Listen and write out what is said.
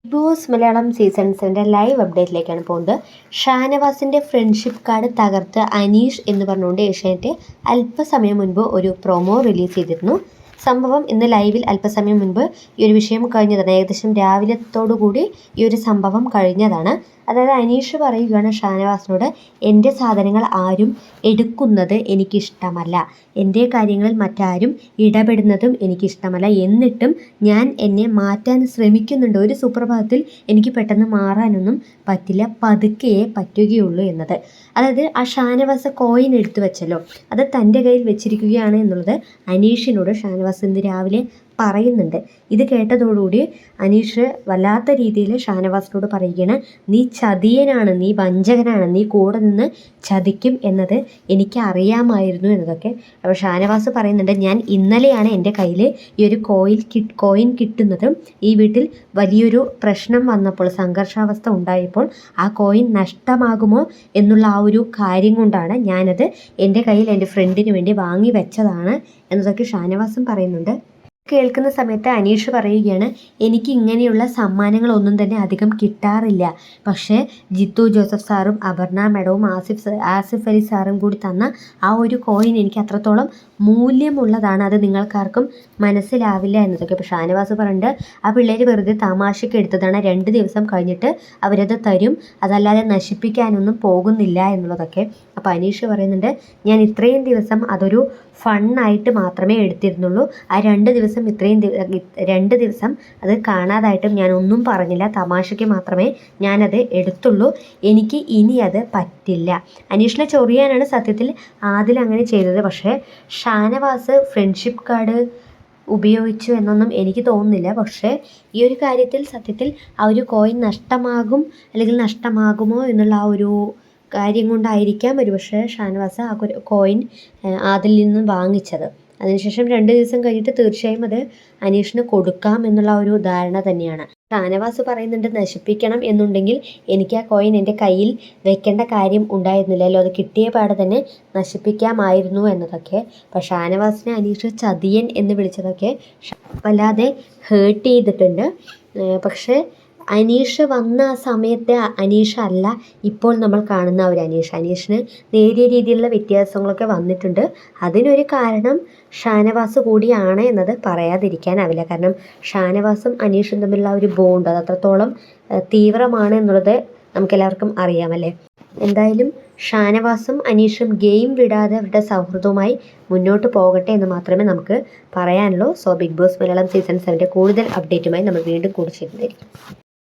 Big boss Malayalam season 7 live അപ്ഡേറ്റിലേക്കാണ് പോകുന്നത്. ഷാനവാസിൻ്റെ ഫ്രണ്ട്ഷിപ്പ് കാർഡ് തകർത്ത് അനീഷ് എന്ന് പറഞ്ഞുകൊണ്ട് ഏഷ്യാനെറ്റ് അല്പസമയം മുൻപ് ഒരു പ്രൊമോ റിലീസ് ചെയ്തിരുന്നു. സംഭവം ഇന്ന് ലൈവിൽ അല്പസമയം മുൻപ് ഈ ഒരു വിഷയം കഴിഞ്ഞതാണ്. ഏകദേശം രാവിലത്തോടുകൂടി ഈ ഒരു സംഭവം കഴിഞ്ഞതാണ്. അതായത് അനീഷ് പറയുകയാണ് ഷാനവാസിനോട്, എൻ്റെ സാധനങ്ങൾ ആരും എടുക്കുന്നത് എനിക്കിഷ്ടമല്ല, എൻ്റെ കാര്യങ്ങളിൽ മറ്റാരും ഇടപെടുന്നതും എനിക്കിഷ്ടമല്ല, എന്നിട്ടും ഞാൻ എന്നെ മാറ്റാൻ ശ്രമിക്കുന്നുണ്ട്. ഒരു സുപ്രഭാതത്തിൽ എനിക്ക് പെട്ടെന്ന് മാറാനൊന്നും പറ്റില്ല, പതുക്കെയേ പറ്റുകയുള്ളൂ എന്നത്. അതായത് ആ ഷാനവാസ് കോയിൻ എടുത്തു വെച്ചല്ലോ, അത് തൻ്റെ കയ്യിൽ വെച്ചിരിക്കുകയാണ് എന്നുള്ളത് അനീഷിനോട് ഷാനവാസ് ഇന്ന് രാവിലെ പറയുന്നുണ്ട്. ഇത് കേട്ടതോടുകൂടി അനീഷ് വല്ലാത്ത രീതിയിൽ ഷാനവാസിനോട് പറയുകയാണ്, നീ ചതിയനാണ്, നീ വഞ്ചകനാണ്, നീ കൂടെ നിന്ന് ചതിക്കും എന്നത് എനിക്ക് അറിയാമായിരുന്നു എന്നതൊക്കെ. അപ്പോൾ ഷാനവാസ് പറയുന്നുണ്ട്, ഞാൻ ഇന്നലെയാണ് എൻ്റെ കയ്യിൽ ഈ ഒരു കോയിൻ കിട്ടുന്നത്. ഈ വീട്ടിൽ വലിയൊരു പ്രശ്നം വന്നപ്പോൾ, സംഘർഷാവസ്ഥ ഉണ്ടായപ്പോൾ ആ കോയിൻ നഷ്ടമാകുമോ എന്നുള്ള ആ ഒരു കാര്യം കൊണ്ടാണ് ഞാനത് എൻ്റെ കയ്യിൽ എൻ്റെ ഫ്രണ്ടിന് വേണ്ടി വാങ്ങി വെച്ചതാണ് എന്നതൊക്കെ ഷാനവാസും പറയുന്നുണ്ട്. കേൾക്കുന്ന സമയത്ത് അനീഷ് പറയുകയാണ്, എനിക്ക് ഇങ്ങനെയുള്ള സമ്മാനങ്ങളൊന്നും തന്നെ അധികം കിട്ടാറില്ല, പക്ഷേ ജിത്തു ജോസഫ് സാറും അപർണ മാഡവും ആസിഫ് അലി സാറും കൂടി തന്ന ആ ഒരു കോയിൻ എനിക്ക് അത്രത്തോളം മൂല്യമുള്ളതാണ്, അത് നിങ്ങൾക്കാർക്കും മനസ്സിലാവില്ല എന്നതൊക്കെ. ഇപ്പോൾ ഷാനവാസ് പറയുന്നുണ്ട്, ആ പിള്ളേർ വെറുതെ തമാശയ്ക്ക് എടുത്തതാണ്, 2 ദിവസം കഴിഞ്ഞിട്ട് അവരത് തരും, അതല്ലാതെ നശിപ്പിക്കാനൊന്നും പോകുന്നില്ല എന്നുള്ളതൊക്കെ. അപ്പോൾ അനീഷ് പറയുന്നുണ്ട്, ഞാൻ ഇത്രയും ദിവസം അതൊരു ഫണ്ണായിട്ട് മാത്രമേ എടുത്തിരുന്നുള്ളൂ, ആ 2 ദിവസം 2 ദിവസം അത് കാണാതായിട്ടും ഞാൻ ഒന്നും പറഞ്ഞില്ല, തമാശയ്ക്ക് മാത്രമേ ഞാനത് എടുത്തുള്ളൂ, എനിക്ക് ഇനി അത് പറ്റില്ല. അനീഷിനെ ചൊറിയാനാണ് സത്യത്തിൽ ആദിൽ അങ്ങനെ ചെയ്തത്. പക്ഷേ ഷാനവാസ് ഫ്രണ്ട്ഷിപ്പ് കാർഡ് ഉപയോഗിച്ചു എന്നൊന്നും എനിക്ക് തോന്നുന്നില്ല. പക്ഷേ ഈ ഒരു കാര്യത്തിൽ സത്യത്തിൽ ആ ഒരു കോയിൻ നഷ്ടമാകും അല്ലെങ്കിൽ നഷ്ടമാകുമോ എന്നുള്ള ആ ഒരു കാര്യം കൊണ്ടായിരിക്കാം ഒരുപക്ഷെ ഷാനവാസ് ആ കോയിൻ അതിൽ നിന്ന് വാങ്ങിച്ചത്. അതിനുശേഷം 2 ദിവസം കഴിഞ്ഞിട്ട് തീർച്ചയായും അത് അനീഷിന് കൊടുക്കാം എന്നുള്ള ഒരു ധാരണ തന്നെയാണ്. ഷാനവാസ് പറയുന്നുണ്ട്, നശിപ്പിക്കണം എന്നുണ്ടെങ്കിൽ എനിക്ക് ആ കോയിൻ എൻ്റെ കയ്യിൽ വെക്കേണ്ട കാര്യം ഉണ്ടായിരുന്നില്ലല്ലോ, അത് കിട്ടിയ പാടെ തന്നെ നശിപ്പിക്കാമായിരുന്നു എന്നതൊക്കെ. അപ്പോൾ ഷാനവാസിനെ അനീഷ് ചതിയൻ എന്ന് വിളിച്ചതൊക്കെ വല്ലാതെ ഹേർട്ട് ചെയ്തിട്ടുണ്ട്. പക്ഷേ അനീഷ് വന്ന ആ സമയത്തെ അനീഷ് അല്ല ഇപ്പോൾ നമ്മൾ കാണുന്ന ഒരു അനീഷിന് നേരിയ രീതിയിലുള്ള വ്യത്യാസങ്ങളൊക്കെ വന്നിട്ടുണ്ട്. അതിനൊരു കാരണം ഷാനവാസ് കൂടിയാണ് എന്നത് പറയാതിരിക്കാനാവില്ല. കാരണം ഷാനവാസും അനീഷും തമ്മിലുള്ള ഒരു ബോണ്ട് അത് അത്രത്തോളം തീവ്രമാണ് എന്നുള്ളത് നമുക്കെല്ലാവർക്കും അറിയാമല്ലേ. എന്തായാലും ഷാനവാസും അനീഷും ഗെയിം വിടാതെ അവരുടെ സൗഹൃദവുമായി മുന്നോട്ട് പോകട്ടെ എന്ന് മാത്രമേ നമുക്ക് പറയാനുള്ളൂ. So Big boss Malayalam season 7 കൂടുതൽ അപ്ഡേറ്റുമായി നമ്മൾ വീണ്ടും കൂടി ചേരുന്നതായിരിക്കും.